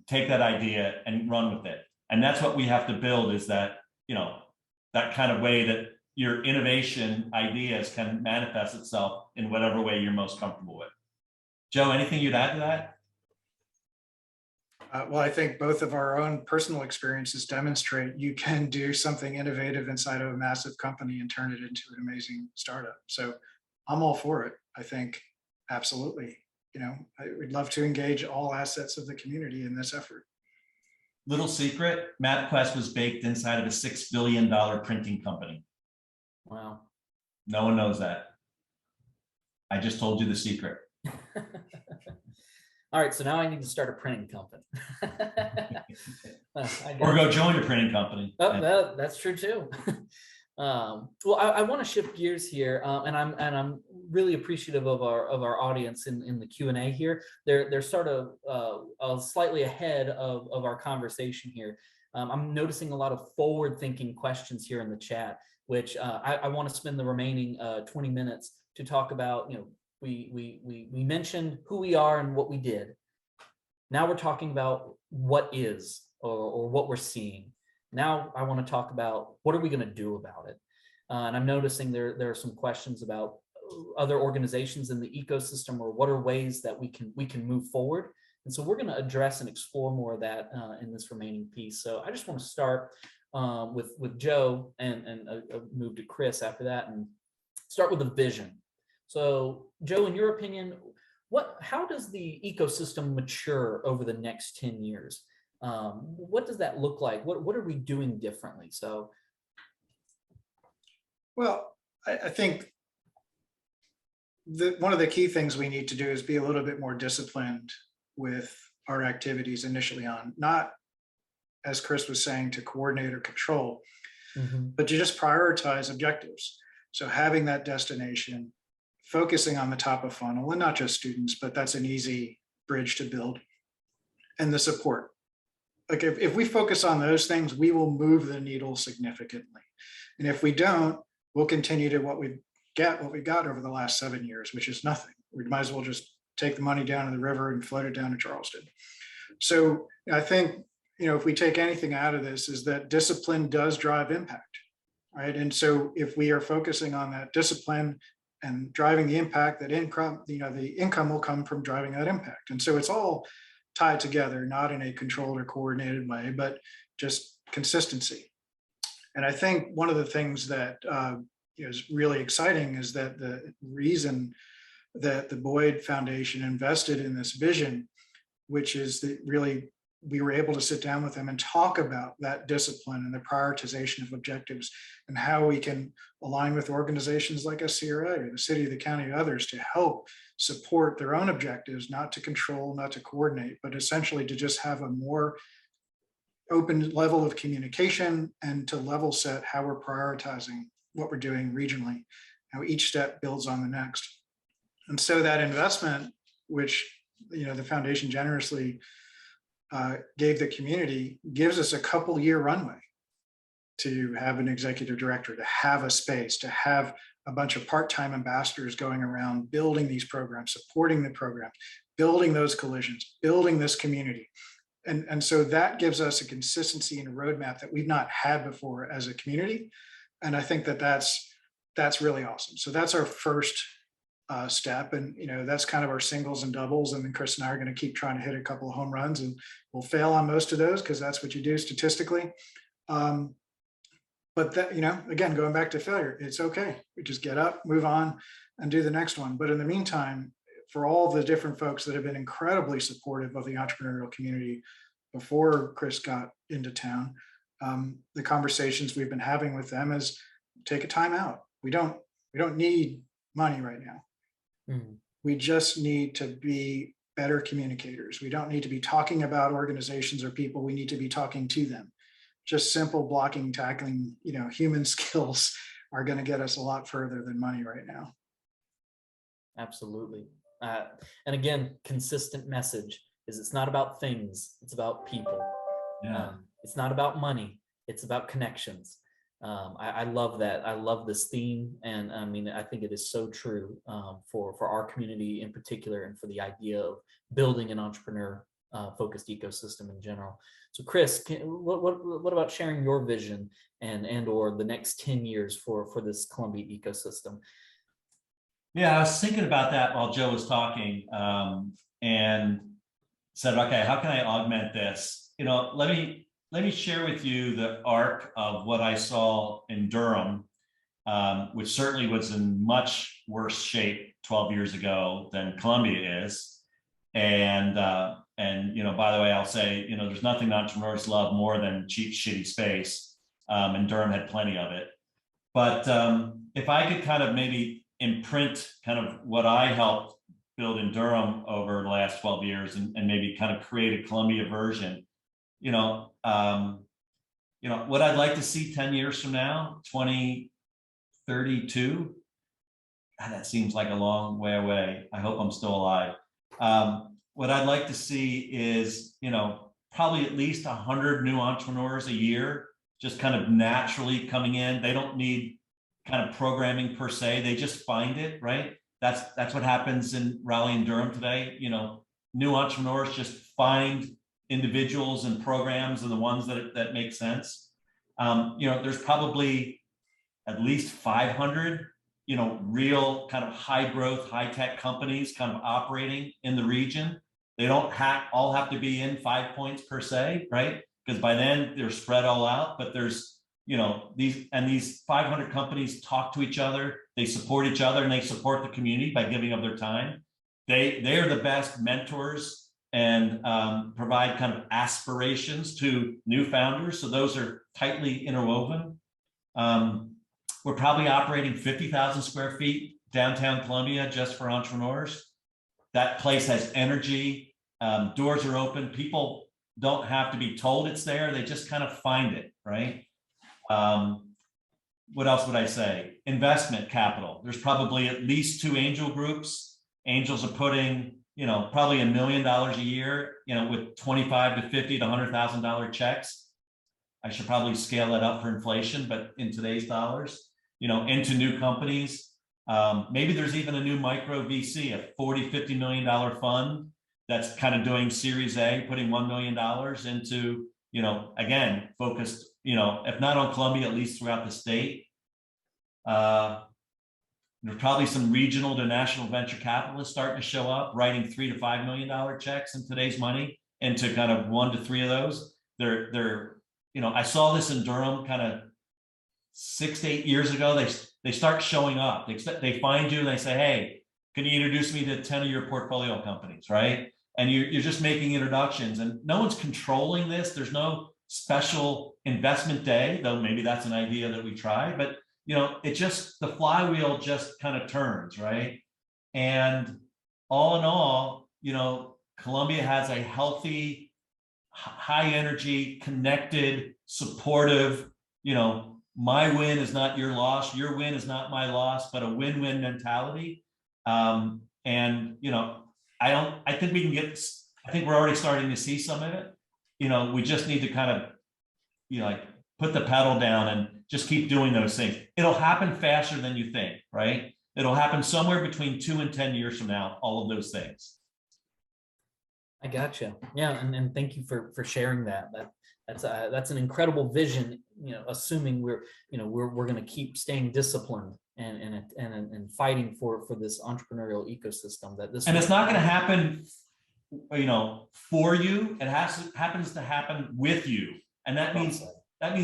take that idea and run with it. And that's what we have to build, is that, that kind of way that your innovation ideas can manifest itself in whatever way you're most comfortable with. Joe, anything you'd add to that? Well, I think both of our own personal experiences demonstrate you can do something innovative inside of a massive company and turn it into an amazing startup. So I'm all for it. I think absolutely. I would love to engage all assets of the community in this effort. Little secret, MapQuest was baked inside of a $6 billion printing company. Wow. No one knows that. I just told you the secret. All right, so now I need to start a printing company. Or go join a printing company. Oh, that's true too. Well, I want to shift gears here, and I'm really appreciative of our audience in the Q&A here. They're sort of slightly ahead of our conversation here. I'm noticing a lot of forward-thinking questions here in the chat, which I want to spend the remaining 20 minutes to talk about. We mentioned who we are and what we did. Now we're talking about what is or what we're seeing. Now I want to talk about what are we going to do about it. And I'm noticing there are some questions about other organizations in the ecosystem, or what are ways that we can move forward. And so we're going to address and explore more of that in this remaining piece. So I just want to start with Joe and move to Chris after that, and start with a vision. So Joe, in your opinion, how does the ecosystem mature over the next 10 years? What does that look like? What are we doing differently? So, well, I think one of the key things we need to do is be a little bit more disciplined with our activities initially on, not, as Chris was saying, to coordinate or control, but to just prioritize objectives. So having that destination, focusing on the top of funnel, and not just students, but that's an easy bridge to build, and the support. Like if we focus on those things, we will move the needle significantly. And if we don't, we'll continue to what we got over the last 7 years, which is nothing. We might as well just take the money down to the river and float it down to Charleston. So I think, if we take anything out of this, is that discipline does drive impact, right? And so if we are focusing on that discipline and driving the impact, that income, the income will come from driving that impact. And so it's all tied together, not in a controlled or coordinated way, but just consistency. And I think one of the things that is really exciting is that the reason that the Boyd Foundation invested in this vision, which is that really we were able to sit down with them and talk about that discipline and the prioritization of objectives, and how we can align with organizations like SCRA or the city, the county, others to help support their own objectives, not to control, not to coordinate, but essentially to just have a more open level of communication and to level set how we're prioritizing what we're doing regionally, how each step builds on the next. And so that investment, which the foundation generously gave the community, gives us a couple-year runway to have an executive director, to have a space, to have a bunch of part-time ambassadors going around building these programs, supporting the programs, building those collisions, building this community. And so that gives us a consistency and a roadmap that we've not had before as a community. And I think that that's really awesome. So that's our first step. And, that's kind of our singles and doubles. And then Chris and I are going to keep trying to hit a couple of home runs, and we'll fail on most of those because that's what you do statistically. But that, again, going back to failure, it's okay. We just get up, move on, and do the next one. But in the meantime, for all the different folks that have been incredibly supportive of the entrepreneurial community before Chris got into town, the conversations we've been having with them is take a time out. We don't need money right now. We just need to be better communicators. We don't need to be talking about organizations or people. We need to be talking to them. Just simple blocking, tackling, human skills are going to get us a lot further than money right now. Absolutely. And again, consistent message is it's not about things, it's about people. Yeah. It's not about money, it's about connections. I love that. I love this theme. And I think it is so true for our community in particular, and for the idea of building an entrepreneur focused ecosystem in general. So Chris, what about sharing your vision and or the next 10 years for this Colombia ecosystem? Yeah, I was thinking about that while Joe was talking, and said, okay, how can I augment this? Let me share with you the arc of what I saw in Durham, which certainly was in much worse shape 12 years ago than Colombia is. And by the way, I'll say, there's nothing entrepreneurs love more than cheap, shitty space. And Durham had plenty of it. But if I could kind of maybe imprint kind of what I helped build in Durham over the last 12 years and maybe kind of create a Colombia version, what I'd like to see 10 years from now, 2032, that seems like a long way away. I hope I'm still alive. What I'd like to see is, probably at least 100 new entrepreneurs a year, just kind of naturally coming in. They don't need kind of programming per se. They just find it, right? That's what happens in Raleigh and Durham today. New entrepreneurs just find individuals and programs and the ones that make sense. There's probably at least 500, real kind of high growth, high tech companies kind of operating in the region. They don't all have to be in 5 points per se, right? Because by then they're spread all out, but there's these 500 companies talk to each other, they support each other, and they support the community by giving of their time. They are the best mentors and provide kind of aspirations to new founders. So those are tightly interwoven. We're probably operating 50,000 square feet downtown Columbia just for entrepreneurs. That place has energy. Doors are open. People don't have to be told it's there. They just kind of find it, right? What else would I say? Investment capital. There's probably at least 2 angel groups. Angels are putting, probably $1 million a year, with $25 to $50 to $100,000 checks. I should probably scale that up for inflation, but in today's dollars, into new companies. Maybe there's even a new micro VC, a $40, $50 million fund that's kind of doing Series A, putting $1 million into, again, focused, if not on Colombia, at least throughout the state. There's probably some regional to national venture capitalists starting to show up, writing $3 to $5 million checks in today's money into kind of 1 to 3 of those. I saw this in Durham kind of 6 to 8 years ago. They start showing up. They find you and they say, hey, can you introduce me to 10 of your portfolio companies, right? And you're just making introductions, and no one's controlling this. There's no special investment day, though maybe that's an idea that we try, but the flywheel just kind of turns, right? And all in all, Colombia has a healthy, high energy, connected, supportive, my win is not your loss, your win is not my loss, but a win-win mentality. I think we're already starting to see some of it. We just need to kind of, put the pedal down and just keep doing those things. It'll happen faster than you think, right? It'll happen somewhere between 2 and 10 years from now, all of those things. I gotcha. Yeah, and thank you for sharing that. That's an incredible vision. Assuming we're going to keep staying disciplined and fighting for this entrepreneurial ecosystem and it's not going to happen, for you. It happens to happen with you, and that means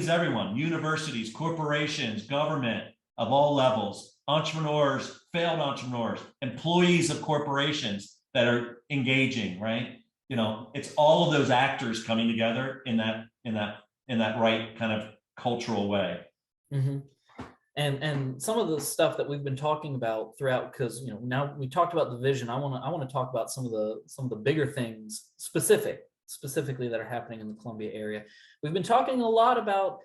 everyone: universities, corporations, government of all levels, entrepreneurs, failed entrepreneurs, employees of corporations that are engaging, right? It's all of those actors coming together in that right kind of cultural way. Mm-hmm. And some of the stuff that we've been talking about throughout, because now we talked about the vision. I want to talk about some of the bigger things specifically that are happening in the Columbia area. We've been talking a lot about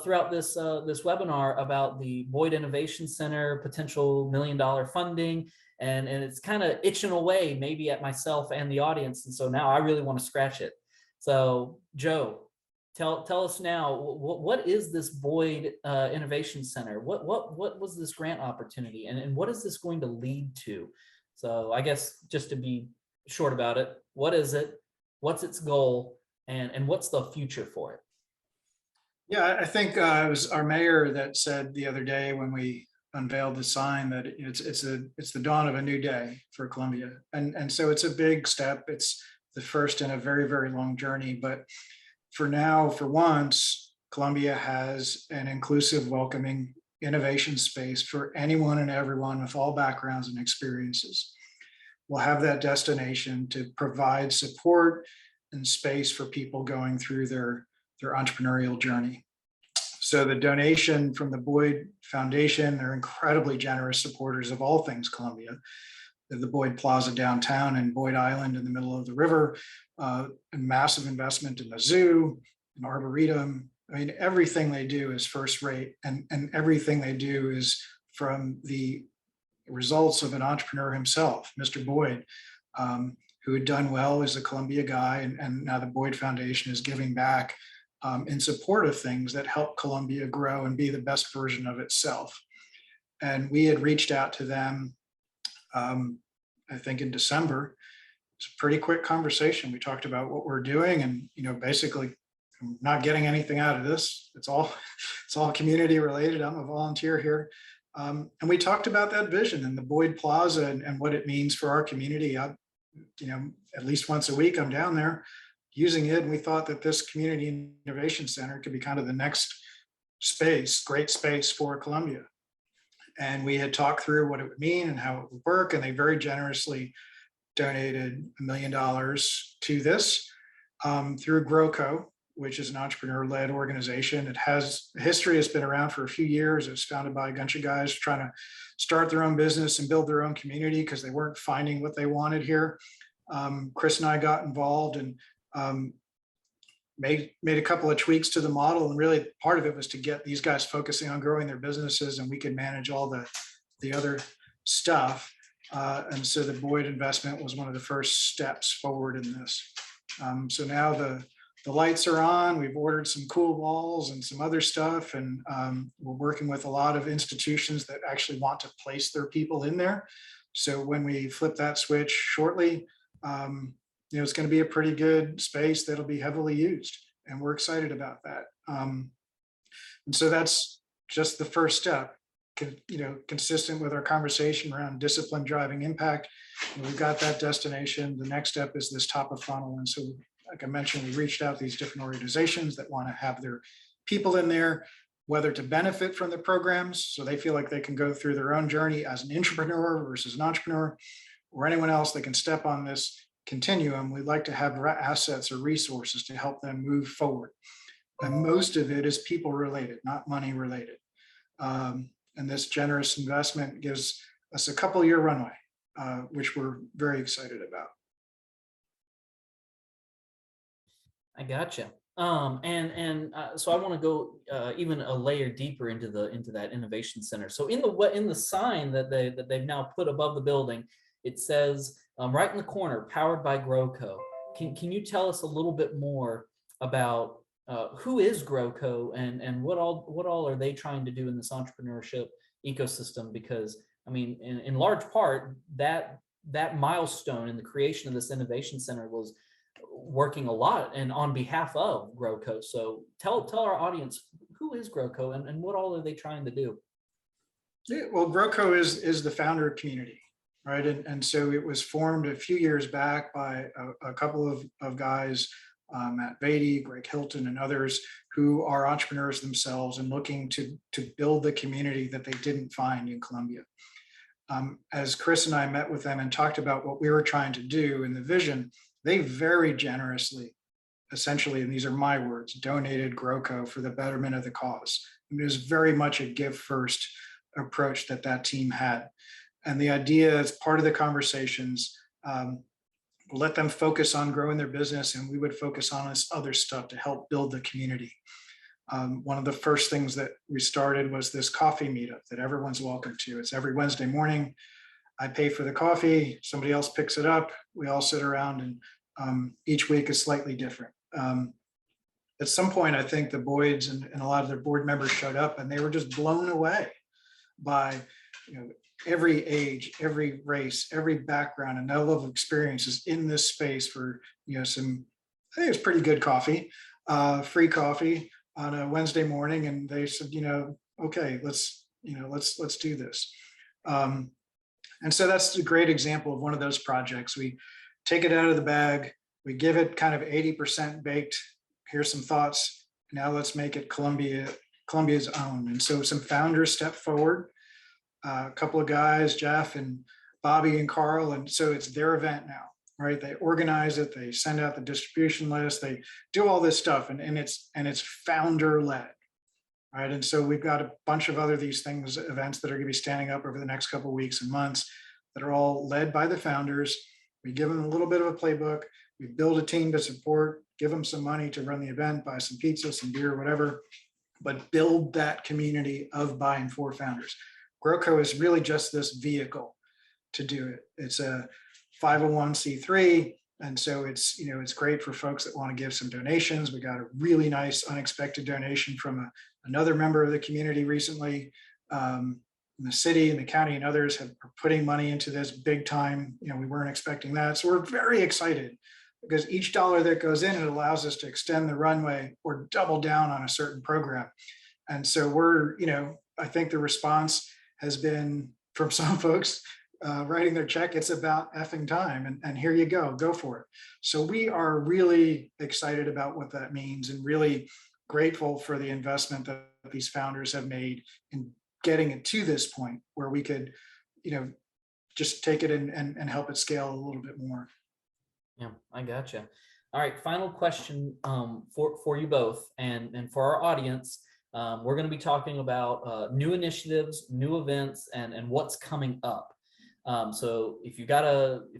throughout this webinar about the Boyd Innovation Center, potential $1 million funding, and it's kind of itching away maybe at myself and the audience. And so now I really want to scratch it. So Joe, tell us now, what is this Boyd Innovation Center? What was this grant opportunity, and what is this going to lead to? So I guess just to be short about it, what is it? What's its goal, and what's the future for it? Yeah, I think it was our mayor that said the other day when we unveiled the sign that it's the dawn of a new day for Colombia, and so it's a big step. It's the first in a very, very long journey, but for now, for once, Colombia has an inclusive, welcoming innovation space for anyone and everyone with all backgrounds and experiences. We'll have that destination to provide support and space for people going through their entrepreneurial journey. So the donation from the Boyd Foundation, they're incredibly generous supporters of all things Colombia. The Boyd Plaza downtown and Boyd Island in the middle of the river, a massive investment in the zoo, an arboretum. I mean, everything they do is first rate, and everything they do is from the results of an entrepreneur himself, Mr. Boyd, who had done well as a Columbia guy, and now the Boyd Foundation is giving back in support of things that help Columbia grow and be the best version of itself. And we had reached out to them, I think in December. It's a pretty quick conversation. We talked about what we're doing, and basically, I'm not getting anything out of this. It's all community related. I'm a volunteer here. And we talked about that vision and the Boyd Plaza and what it means for our community. At least once a week, I'm down there using it. And we thought that this community innovation center could be kind of the next great space for Columbia. And we had talked through what it would mean and how it would work. And they very generously donated $1 million to this through GrowCo, which is an entrepreneur-led organization. It has history. It's been around for a few years. It was founded by a bunch of guys trying to start their own business and build their own community because they weren't finding what they wanted here. Chris and I got involved and made a couple of tweaks to the model. And really part of it was to get these guys focusing on growing their businesses, and we could manage all the other stuff. And so the Boyd investment was one of the first steps forward in this. So now the lights are on. We've ordered some cool walls and some other stuff, and we're working with a lot of institutions that actually want to place their people in there. So when we flip that switch shortly, it's going to be a pretty good space that'll be heavily used, and we're excited about that. And so that's just the first step. Consistent with our conversation around discipline driving impact. We've got that destination. The next step is this top of funnel, and so, like I mentioned, we reached out to these different organizations that want to have their people in there, whether to benefit from the programs, so they feel like they can go through their own journey as an entrepreneur versus an entrepreneur, or anyone else that can step on this continuum. We'd like to have assets or resources to help them move forward. And most of it is people related, not money related. And this generous investment gives us a couple-year runway, which we're very excited about. I gotcha. So I want to go even a layer deeper into that innovation center. So in the sign that they've now put above the building, it says right in the corner, powered by GrowCo. Can you tell us a little bit more about who is GrowCo and what all are they trying to do in this entrepreneurship ecosystem? Because I mean, in large part, that milestone in the creation of this innovation center was working a lot and on behalf of GrowCo. So tell our audience, who is GrowCo and what all are they trying to do? Yeah, well, GrowCo is the founder community, right? And so it was formed a few years back by a couple of guys, Matt Beatty, Greg Hilton, and others who are entrepreneurs themselves and looking to build the community that they didn't find in Colombia. As Chris and I met with them and talked about what we were trying to do in the vision, they very generously, essentially, and these are my words, donated GrowCo for the betterment of the cause. And it was very much a give first approach that team had. And the idea as part of the conversations, let them focus on growing their business, and we would focus on this other stuff to help build the community. One of the first things that we started was this coffee meetup that everyone's welcome to. It's every Wednesday morning. I pay for the coffee, somebody else picks it up. We all sit around, and each week is slightly different. At some point, I think the Boyds and a lot of their board members showed up, and they were just blown away by every age, every race, every background, and level of experience is in this space for some I think it's pretty good coffee, free coffee on a Wednesday morning. And they said, okay, let's do this. Um, and so that's a great example of one of those projects. We take it out of the bag, we give it kind of 80% baked. Here's some thoughts. Now let's make it Colombia's own. And so some founders step forward, a couple of guys, Jeff and Bobby and Carl. And so it's their event now, right? They organize it, they send out the distribution list, they do all this stuff, and it's founder led. Right. And so we've got a bunch of other events that are going to be standing up over the next couple of weeks and months that are all led by the founders. We give them a little bit of a playbook. We build a team to support, give them some money to run the event, buy some pizza, some beer, whatever, but build that community of by and for founders. GrowCo is really just this vehicle to do it. It's a 501c3. And so it's great for folks that want to give some donations. We got a really nice unexpected donation from another member of the community recently. The city and the county and others are putting money into this big time. We weren't expecting that. So we're very excited because each dollar that goes in, it allows us to extend the runway or double down on a certain program. And so I think the response has been from some folks writing their check, it's about effing time, and here you go for it. So we are really excited about what that means and really grateful for the investment that these founders have made in getting it to this point where we could, just take it and help it scale a little bit more. Yeah, I gotcha. All right, final question for you both and for our audience. We're going to be talking about new initiatives, new events, and what's coming up. So if you got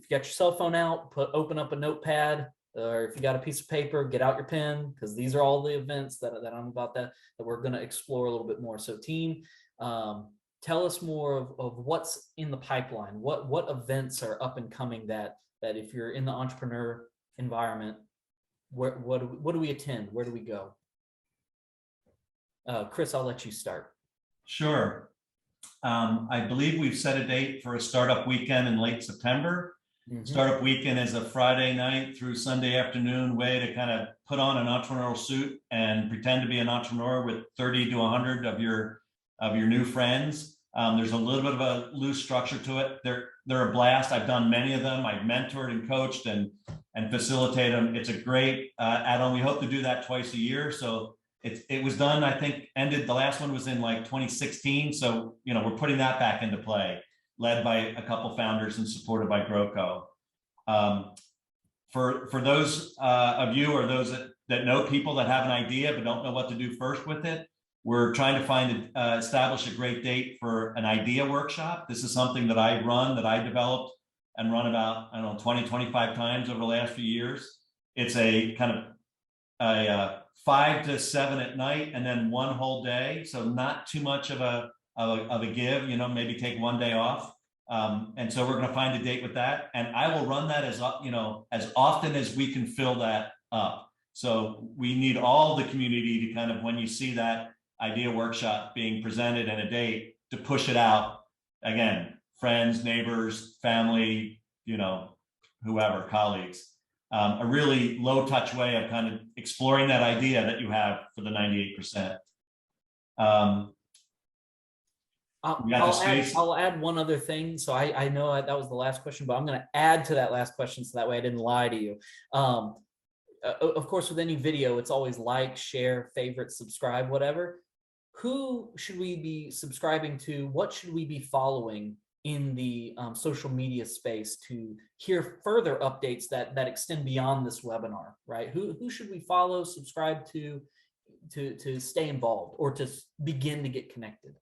your cell phone out, open up a notepad, or if you got a piece of paper, get out your pen, because these are all the events that I'm about that we're going to explore a little bit more. So team, tell us more of what's in the pipeline. What events are up and coming that if you're in the entrepreneur environment, what do we attend? Where do we go? Chris, I'll let you start. Sure. I believe we've set a date for a startup weekend in late September. Mm-hmm. Startup weekend is a Friday night through Sunday afternoon way to kind of put on an entrepreneurial suit and pretend to be an entrepreneur with 30 to 100 of your new friends. There's a little bit of a loose structure to it. They're a blast. I've done many of them. I've mentored and coached and facilitated them. It's a great add-on. We hope to do that twice a year. So it was done, I think, the last one was in like 2016. So, we're putting that back into play, led by a couple founders and supported by GrowCo. For those of you or those that know people that have an idea but don't know what to do first with it, we're trying to establish a great date for an idea workshop. This is something that I developed and run about, 20, 25 times over the last few years. It's a kind of a 5 to 7 at night and then one whole day. So not too much of a give, maybe take one day off. And so we're going to find a date with that. And I will run that as often as we can fill that up. So we need all the community to kind of, when you see that idea workshop being presented and a date, to push it out. Again, friends, neighbors, family, whoever, colleagues. A really low touch way of kind of exploring that idea that you have for the 98%. I'll add one other thing. So I know that was the last question, but I'm going to add to that last question so that way I didn't lie to you. Of course, with any video, it's always like, share, favorite, subscribe, whatever. Who should we be subscribing to? What should we be following in the social media space to hear further updates that extend beyond this webinar, right? Who should we follow, subscribe to stay involved or to begin to get connected?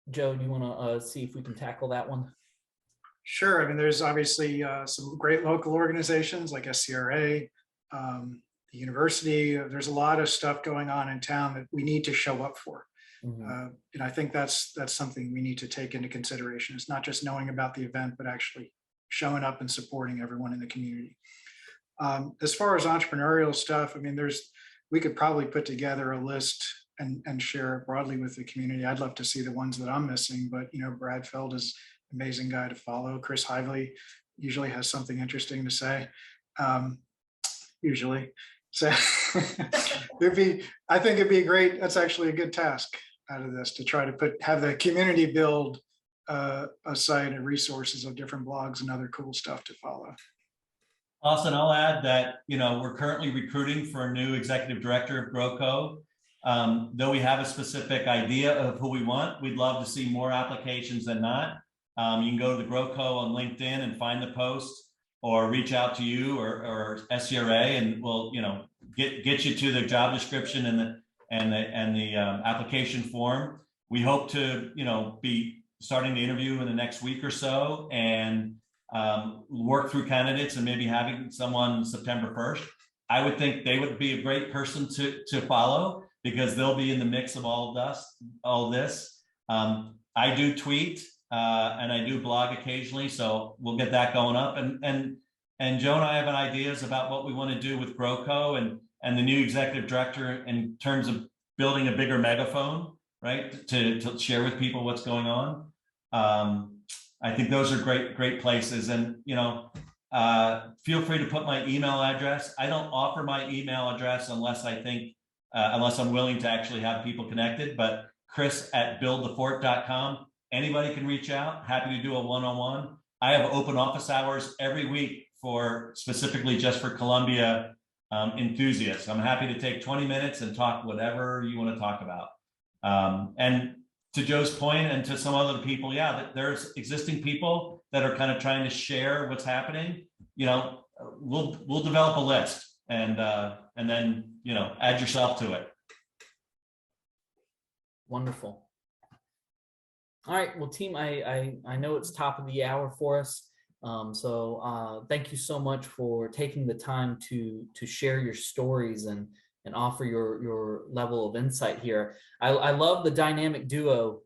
Joe, do you want to see if we can tackle that one? Sure. I mean, there's obviously some great local organizations like SCRA, the university. There's a lot of stuff going on in town that we need to show up for. Mm-hmm. And I think that's something we need to take into consideration. It's not just knowing about the event, but actually showing up and supporting everyone in the community. As far as entrepreneurial stuff, I mean, we could probably put together a list and share it broadly with the community. I'd love to see the ones that I'm missing, but Brad Feld is an amazing guy to follow. Chris Heivly usually has something interesting to say. usually. So I think it'd be great. That's actually a good task out of this, to try to have the community build a site and resources of different blogs and other cool stuff to follow. Austin, I'll add that, we're currently recruiting for a new executive director of GrowCo. Though we have a specific idea of who we want, we'd love to see more applications than not. You can go to the GrowCo on LinkedIn and find the post, or reach out to you or SCRA, and we'll, get you to the job description and the application form. We hope to, be starting the interview in the next week or so, and work through candidates and maybe having someone September 1st. I would think they would be a great person to follow, because they'll be in the mix of all this. I do tweet and I do blog occasionally, so we'll get that going up. And Joe and I have ideas about what we want to do with GrowCo and the new executive director in terms of building a bigger megaphone, right, to share with people what's going on. I think those are great places. And, feel free to put my email address. I don't offer my email address unless I'm willing to actually have people connected, but chris@buildthefort.com. Anybody can reach out. Happy to do a one-on-one. I have open office hours every week specifically just for Colombia enthusiasts. I'm happy to take 20 minutes and talk whatever you want to talk about. And to Joe's point, and to some other people, there's existing people that are kind of trying to share what's happening. We'll develop a list and then add yourself to it. Wonderful. All right, well, team, I know it's top of the hour for us. So thank you so much for taking the time to share your stories and offer your level of insight here. I love the dynamic duo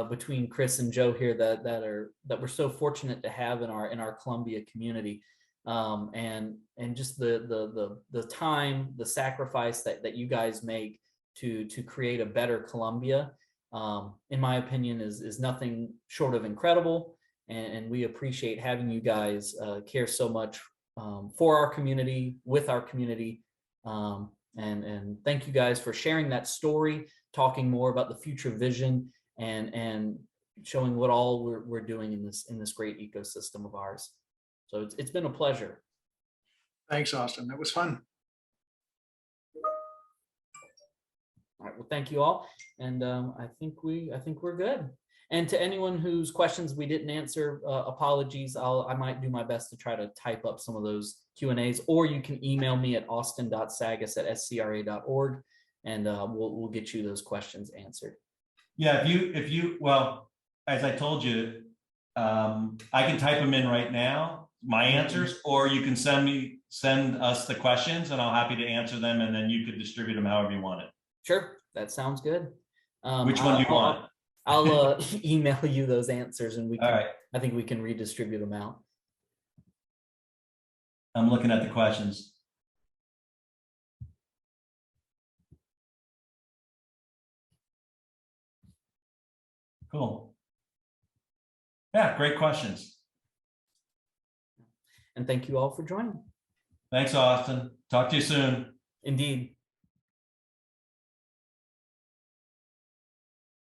between Chris and Joe here that we're so fortunate to have in our Colombia community, and just the time, the sacrifice that you guys make to create a better Colombia, in my opinion, is nothing short of incredible. And we appreciate having you guys care so much for our community, with our community. And thank you guys for sharing that story, talking more about the future vision, and showing what all we're doing in this great ecosystem of ours. So it's been a pleasure. Thanks, Austin. That was fun. All right, well, thank you all. And I think we're good. And to anyone whose questions we didn't answer, apologies. I might do my best to try to type up some of those Q&As, or you can email me at austin.sagas@scra.org, and we'll get you those questions answered. Yeah, if you well, as I told you, I can type them in right now, my answers, or you can send us the questions, and I'm happy to answer them, and then you could distribute them however you want it. Sure, that sounds good. Which one do you want? I'll email you those answers, and All right. I think we can redistribute them out. I'm looking at the questions. Cool. Yeah, great questions. And thank you all for joining. Thanks, Austin. Talk to you soon. Indeed.